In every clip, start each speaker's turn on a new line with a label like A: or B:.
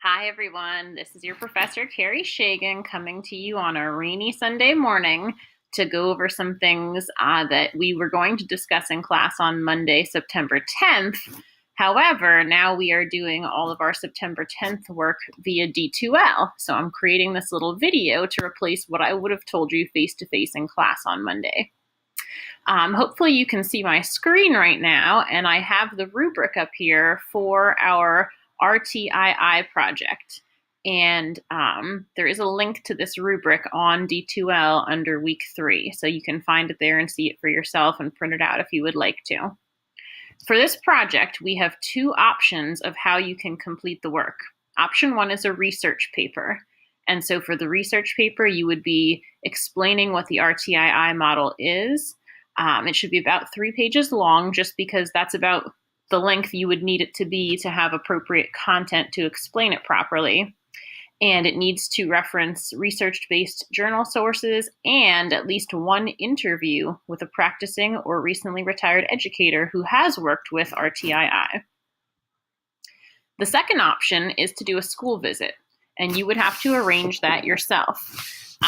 A: Hi everyone, this is your Professor Carrie Shagan coming to you on a rainy Sunday morning to go over some things that we were going to discuss in class on Monday, September 10th. However, now we are doing all of our September 10th work via D2L. So I'm creating this little video to replace what I would have told you face-to-face in class on Monday. Hopefully you can see my screen right now, and I have the rubric up here for our RtII project. And there is a link to this rubric on D2L under week 3. So you can find it there and see it for yourself and print it out if you would like to. For this project, we have 2 options of how you can complete the work. Option 1 is a research paper. And so for the research paper, you would be explaining what the RtII model is. It should be about 3 pages long, just because that's about the length you would need it to be to have appropriate content to explain it properly. And it needs to reference research-based journal sources and at least 1 interview with a practicing or recently retired educator who has worked with RtII. The second option is to do a school visit, and you would have to arrange that yourself.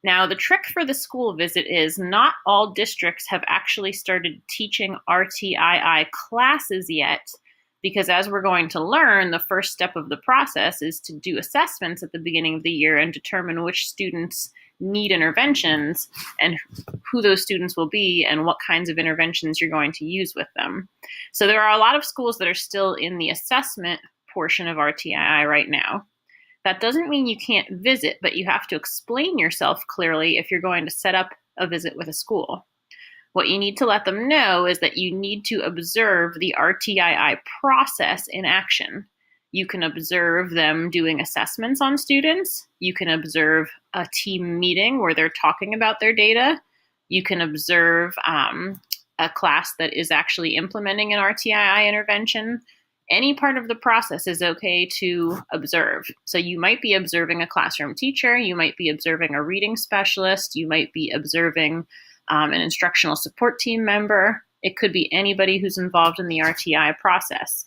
A: Now, the trick for the school visit is not all districts have actually started teaching RtII classes yet, because as we're going to learn, the first step of the process is to do assessments at the beginning of the year and determine which students need interventions and who those students will be and what kinds of interventions you're going to use with them. So there are a lot of schools that are still in the assessment portion of RtII right now. That doesn't mean you can't visit, but you have to explain yourself clearly if you're going to set up a visit with a school. What you need to let them know is that you need to observe the RtII process in action. You can observe them doing assessments on students. You can observe a team meeting where they're talking about their data. You can observe a class that is actually implementing an RtII intervention. Any part of the process is okay to observe. So you might be observing a classroom teacher, you might be observing a reading specialist, you might be observing an instructional support team member. It could be anybody who's involved in the RtII process.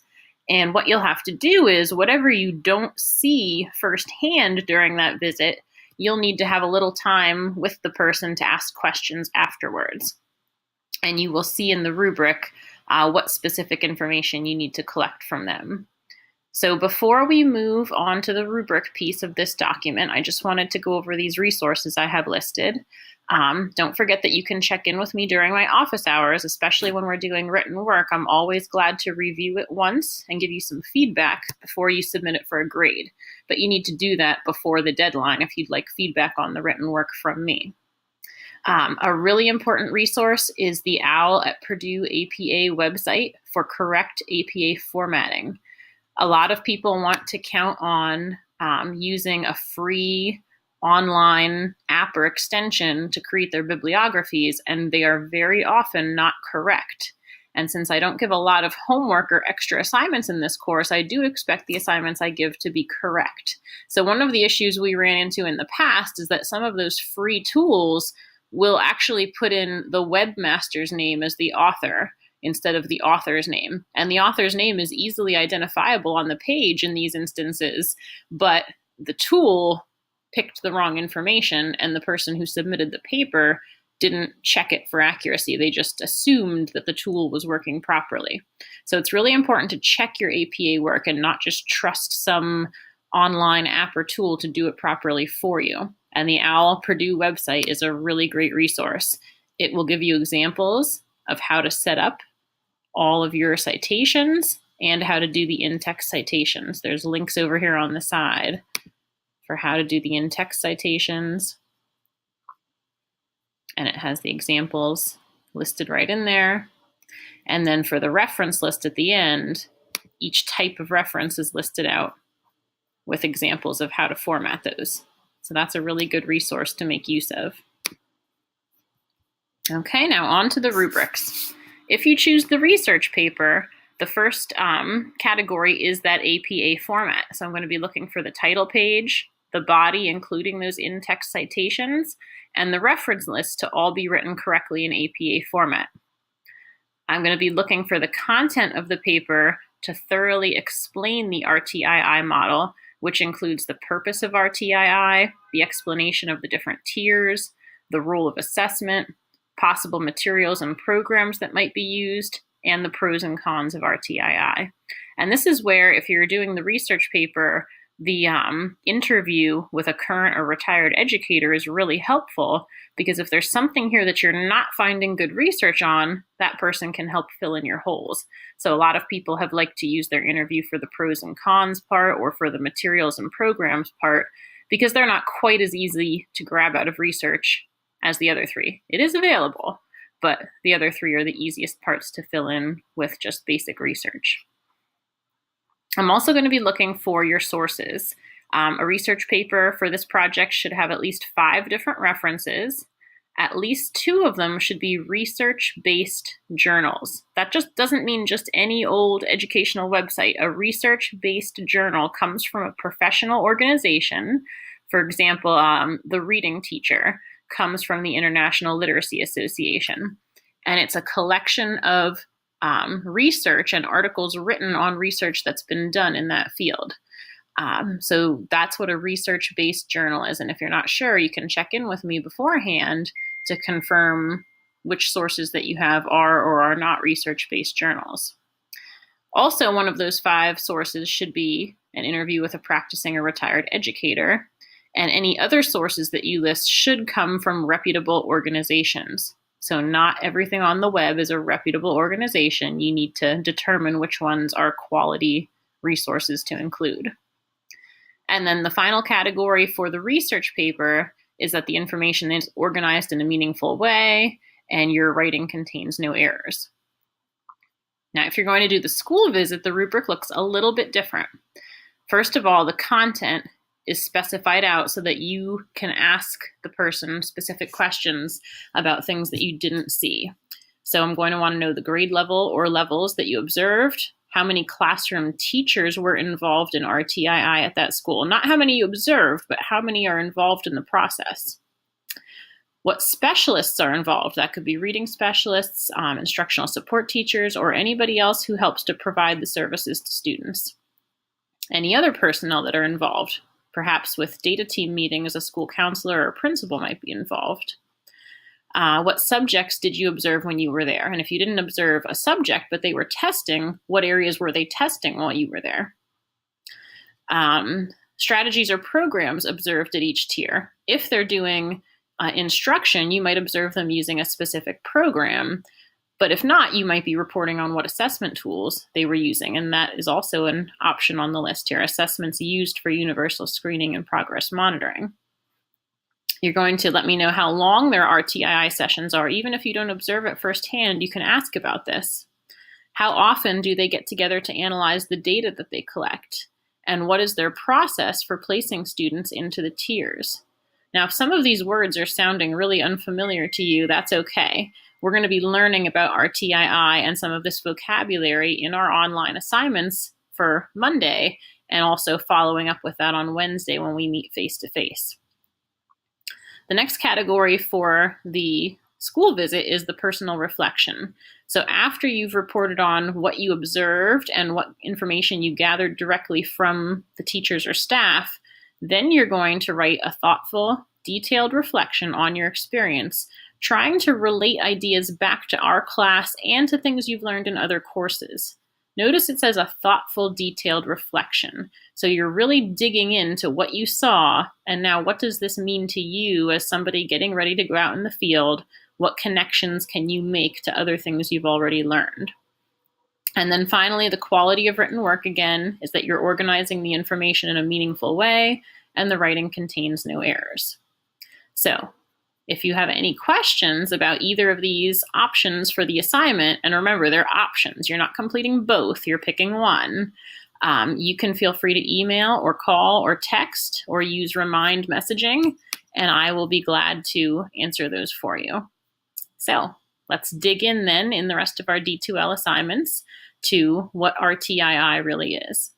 A: And what you'll have to do is whatever you don't see firsthand during that visit, you'll need to have a little time with the person to ask questions afterwards. And you will see in the rubric what specific information you need to collect from them. So before we move on to the rubric piece of this document, I just wanted to go over these resources I have listed. Don't forget that you can check in with me during my office hours, especially when we're doing written work. I'm always glad to review it once and give you some feedback before you submit it for a grade. But you need to do that before the deadline if you'd like feedback on the written work from me. A really important resource is the OWL at Purdue APA website for correct APA formatting. A lot of people want to count on using a free online app or extension to create their bibliographies, and they are very often not correct. And since I don't give a lot of homework or extra assignments in this course, I do expect the assignments I give to be correct. So one of the issues we ran into in the past is that some of those free tools will actually put in the webmaster's name as the author instead of the author's name. And the author's name is easily identifiable on the page in these instances, but the tool picked the wrong information and the person who submitted the paper didn't check it for accuracy. They just assumed that the tool was working properly. So it's really important to check your APA work and not just trust some online app or tool to do it properly for you. And the OWL Purdue website is a really great resource. It will give you examples of how to set up all of your citations and how to do the in-text citations. There's links over here on the side for how to do the in-text citations. And it has the examples listed right in there. And then for the reference list at the end, each type of reference is listed out with examples of how to format those. So that's a really good resource to make use of. Okay, now on to the rubrics. If you choose the research paper, the first category is that APA format. So I'm going to be looking for the title page, the body, including those in-text citations, and the reference list to all be written correctly in APA format. I'm going to be looking for the content of the paper to thoroughly explain the RtII model, which includes the purpose of RtII, the explanation of the different tiers, the role of assessment, possible materials and programs that might be used, and the pros and cons of RtII. And this is where, if you're doing the research paper, the interview with a current or retired educator is really helpful, because if there's something here that you're not finding good research on, that person can help fill in your holes. So a lot of people have liked to use their interview for the pros and cons part or for the materials and programs part, because they're not quite as easy to grab out of research as the other three. It is available, but the other three are the easiest parts to fill in with just basic research. I'm also going to be looking for your sources. A research paper for this project should have at least 5 different references. At least 2 of them should be research-based journals. That just doesn't mean just any old educational website. A research-based journal comes from a professional organization. For example, the Reading Teacher comes from the International Literacy Association. And it's a collection of research and articles written on research that's been done in that field. So that's what a research-based journal is. And if you're not sure, you can check in with me beforehand to confirm which sources that you have are or are not research-based journals. Also, one of those 5 sources should be an interview with a practicing or retired educator. And any other sources that you list should come from reputable organizations. So not everything on the web is a reputable organization. You need to determine which ones are quality resources to include. And then the final category for the research paper is that the information is organized in a meaningful way and your writing contains no errors. Now, if you're going to do the school visit, the rubric looks a little bit different. First of all, the content is specified out so that you can ask the person specific questions about things that you didn't see. So I'm going to want to know the grade level or levels that you observed, how many classroom teachers were involved in RtII at that school. Not how many you observed, but how many are involved in the process. What specialists are involved. That could be reading specialists, instructional support teachers, or anybody else who helps to provide the services to students. Any other personnel that are involved. Perhaps with data team meetings, a school counselor or principal might be involved. What subjects did you observe when you were there? And if you didn't observe a subject, but they were testing, what areas were they testing while you were there? Strategies or programs observed at each tier. If they're doing instruction, you might observe them using a specific program. But if not, you might be reporting on what assessment tools they were using, and that is also an option on the list here, assessments used for universal screening and progress monitoring. You're going to let me know how long their RtII sessions are. Even if you don't observe it firsthand, you can ask about this. How often do they get together to analyze the data that they collect? And what is their process for placing students into the tiers? Now, if some of these words are sounding really unfamiliar to you, that's okay. We're going to be learning about RtII and some of this vocabulary in our online assignments for Monday, and also following up with that on Wednesday when we meet face-to-face. The next category for the school visit is the personal reflection. So after you've reported on what you observed and what information you gathered directly from the teachers or staff, then you're going to write a thoughtful, detailed reflection on your experience, trying to relate ideas back to our class and to things you've learned in other courses. Notice it says a thoughtful, detailed reflection. So you're really digging into what you saw, and now what does this mean to you as somebody getting ready to go out in the field? What connections can you make to other things you've already learned? And then finally, the quality of written work, again, is that you're organizing the information in a meaningful way, and the writing contains no errors. So, if you have any questions about either of these options for the assignment, and remember, they're options. You're not completing both. You're picking one. You can feel free to email or call or text or use remind messaging, and I will be glad to answer those for you. So let's dig in then in the rest of our D2L assignments to what RtII really is.